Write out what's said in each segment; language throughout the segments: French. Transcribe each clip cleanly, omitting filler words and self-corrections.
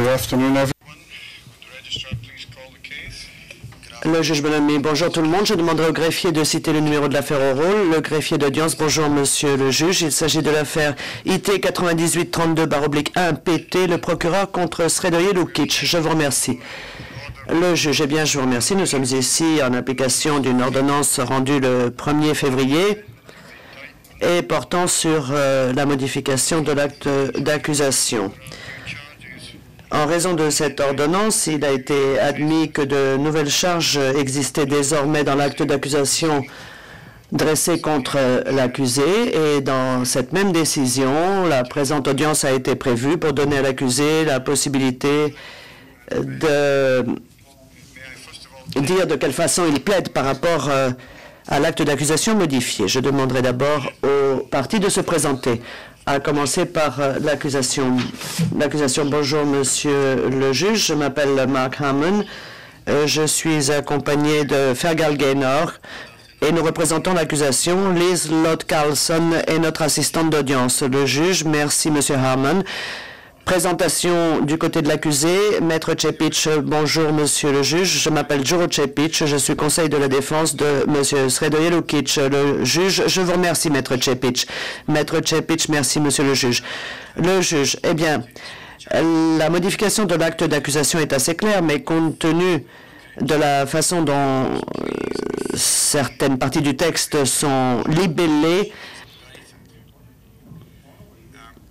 Good afternoon, everyone. Le juge Bonhomme, bonjour tout le monde. Je demanderai au greffier de citer le numéro de l'affaire au rôle. Le greffier d'audience, bonjour monsieur le juge. Il s'agit de l'affaire IT 9832/1 PT, le procureur contre Sredoje Lukic. Je vous remercie. Le juge, eh bien, je vous remercie. Nous sommes ici en application d'une ordonnance rendue le 1er février et portant sur la modification de l'acte d'accusation. En raison de cette ordonnance, il a été admis que de nouvelles charges existaient désormais dans l'acte d'accusation dressé contre l'accusé. Et dans cette même décision, la présente audience a été prévue pour donner à l'accusé la possibilité de dire de quelle façon il plaide par rapport à l'acte d'accusation modifié. Je demanderai d'abord aux parties de se présenter. À commencer par l'accusation. Bonjour, monsieur le juge. Je m'appelle Mark Hammond. Je suis accompagné de Fergal Gaynor et nous représentons l'accusation. Liz Lott Carlson est notre assistante d'audience. Le juge, merci, monsieur Hammond. Présentation du côté de l'accusé. Maître Cepic, bonjour, monsieur le juge. Je m'appelle Juro Cepic. Je suis conseil de la défense de monsieur Sredoje Lukic. Le juge, je vous remercie, maître Cepic. Maître Cepic, merci, monsieur le juge. Le juge, eh bien, la modification de l'acte d'accusation est assez claire, mais compte tenu de la façon dont certaines parties du texte sont libellées,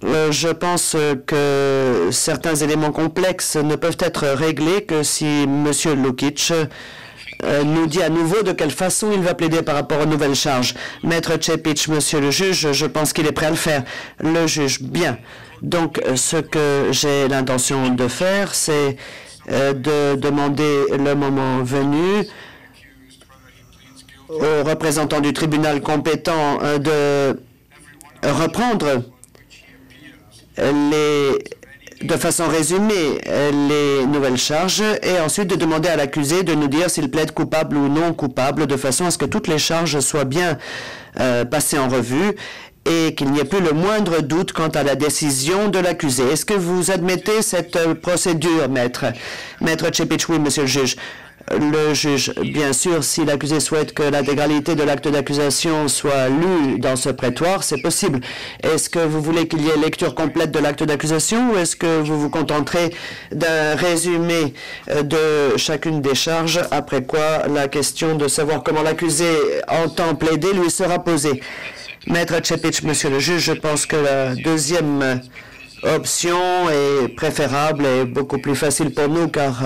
je pense que certains éléments complexes ne peuvent être réglés que si M. Lukic nous dit à nouveau de quelle façon il va plaider par rapport aux nouvelles charges. Maître Cepic, monsieur le juge, je pense qu'il est prêt à le faire. Le juge, bien. Donc, ce que j'ai l'intention de faire, c'est de demander le moment venu aux représentants du tribunal compétent de reprendre de façon résumée les nouvelles charges et ensuite de demander à l'accusé de nous dire s'il plaide coupable ou non coupable de façon à ce que toutes les charges soient bien passées en revue et qu'il n'y ait plus le moindre doute quant à la décision de l'accusé. Est-ce que vous admettez cette procédure, maître? Maître Cepic, oui, monsieur le juge. Le juge, bien sûr, si l'accusé souhaite que l'intégralité de l'acte d'accusation soit lue dans ce prétoire, c'est possible. Est-ce que vous voulez qu'il y ait lecture complète de l'acte d'accusation ou est-ce que vous vous contenterez d'un résumé de chacune des charges, après quoi la question de savoir comment l'accusé entend plaider lui sera posée? Maître Cepic, monsieur le juge, je pense que la deuxième option est préférable et beaucoup plus facile pour nous car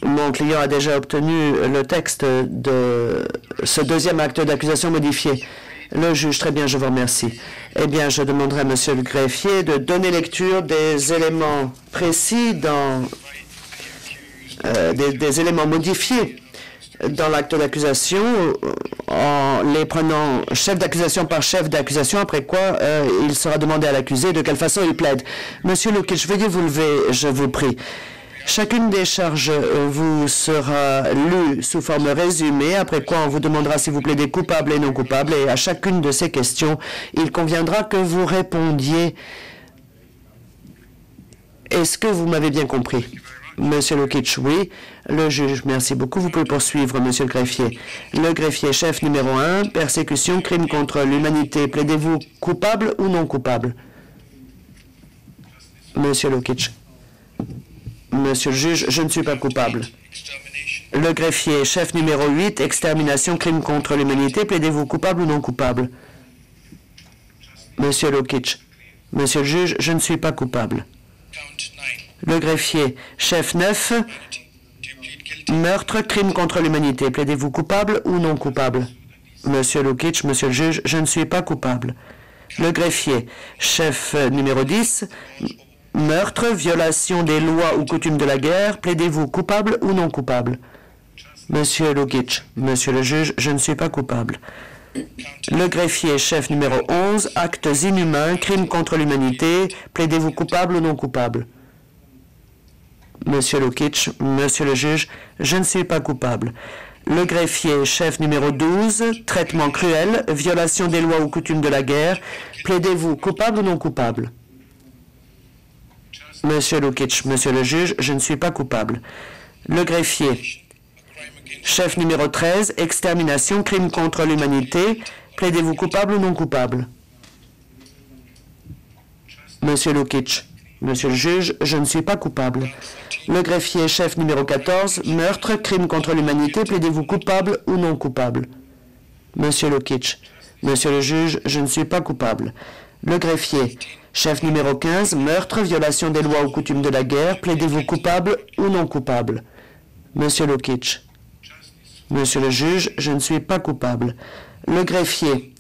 mon client a déjà obtenu le texte de ce deuxième acte d'accusation modifié. Le juge, très bien, je vous remercie. Eh bien, je demanderai à monsieur le greffier de donner lecture des éléments précis dans des éléments modifiés dans l'acte d'accusation en les prenant chef d'accusation par chef d'accusation, après quoi il sera demandé à l'accusé de quelle façon il plaide. Monsieur Lukic, veuillez vous lever, je vous prie. Chacune des charges vous sera lue sous forme résumée, après quoi on vous demandera si vous plaidez coupable et non coupable, et à chacune de ces questions, il conviendra que vous répondiez. Est-ce que vous m'avez bien compris? Monsieur Lukic, oui. Le juge, merci beaucoup. Vous pouvez poursuivre, monsieur le greffier. Le greffier chef numéro 1, persécution, crime contre l'humanité. Plaidez-vous coupable ou non coupable? Monsieur Lukic. Monsieur le juge, je ne suis pas coupable. Le greffier, chef numéro 8, extermination, crime contre l'humanité, plaidez-vous coupable ou non coupable? Monsieur Lukic. Monsieur le juge, je ne suis pas coupable. Le greffier, chef 9, meurtre, crime contre l'humanité, plaidez-vous coupable ou non coupable? Monsieur Lukic, monsieur le juge, je ne suis pas coupable. Le greffier, chef numéro 10, meurtre, violation des lois ou coutumes de la guerre, plaidez-vous coupable ou non coupable? Monsieur Lukic, monsieur le juge, je ne suis pas coupable. Le greffier, chef numéro 11, actes inhumains, crimes contre l'humanité, plaidez-vous coupable ou non coupable? Monsieur Lukic, monsieur le juge, je ne suis pas coupable. Le greffier, chef numéro 12, traitement cruel, violation des lois ou coutumes de la guerre, plaidez-vous coupable ou non coupable? Monsieur Lukic, Monsieur le juge, je ne suis pas coupable. Le greffier, chef numéro 13, extermination, crime contre l'humanité, plaidez-vous coupable ou non coupable? Monsieur Lukic, Monsieur le juge, je ne suis pas coupable. Le greffier, chef numéro 14, meurtre, crime contre l'humanité, plaidez-vous coupable ou non coupable? Monsieur Lukic, Monsieur le juge, je ne suis pas coupable. Le greffier, chef numéro 15, meurtre, violation des lois ou coutumes de la guerre, plaidez-vous coupable ou non coupable? Monsieur Lukic, Monsieur le juge, je ne suis pas coupable. Le greffier,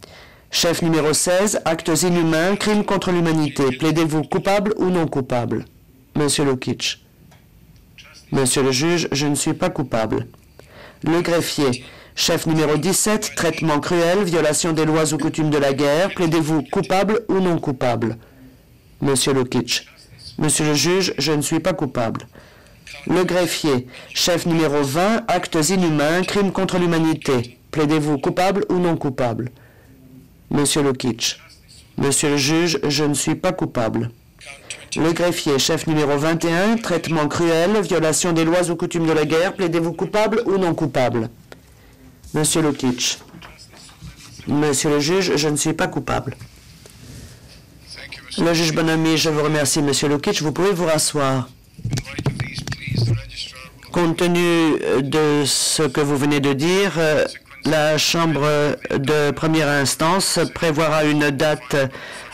chef numéro 16, actes inhumains, crimes contre l'humanité, plaidez-vous coupable ou non coupable? Monsieur Lukic, Monsieur le juge, je ne suis pas coupable. Le greffier, chef numéro 17, traitement cruel, violation des lois ou coutumes de la guerre, plaidez-vous coupable ou non coupable? Monsieur Lukic, Monsieur le juge, je ne suis pas coupable. Le greffier, chef numéro 20, actes inhumains, crimes contre l'humanité, plaidez-vous coupable ou non coupable? Monsieur Lukic, Monsieur le juge, je ne suis pas coupable. Le greffier, chef numéro 21, traitement cruel, violation des lois ou coutumes de la guerre, plaidez-vous coupable ou non coupable? Monsieur Lukic, Monsieur le juge, je ne suis pas coupable. Le juge Bonamy, je vous remercie, Monsieur Lukic. Vous pouvez vous rasseoir. Compte tenu de ce que vous venez de dire, la Chambre de première instance prévoira une date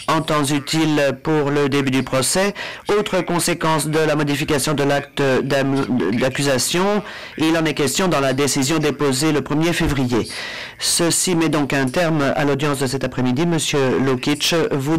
en temps utile pour le début du procès. Autre conséquence de la modification de l'acte d'accusation, il en est question dans la décision déposée le 1er février. Ceci met donc un terme à l'audience de cet après-midi. Monsieur Lukic, vous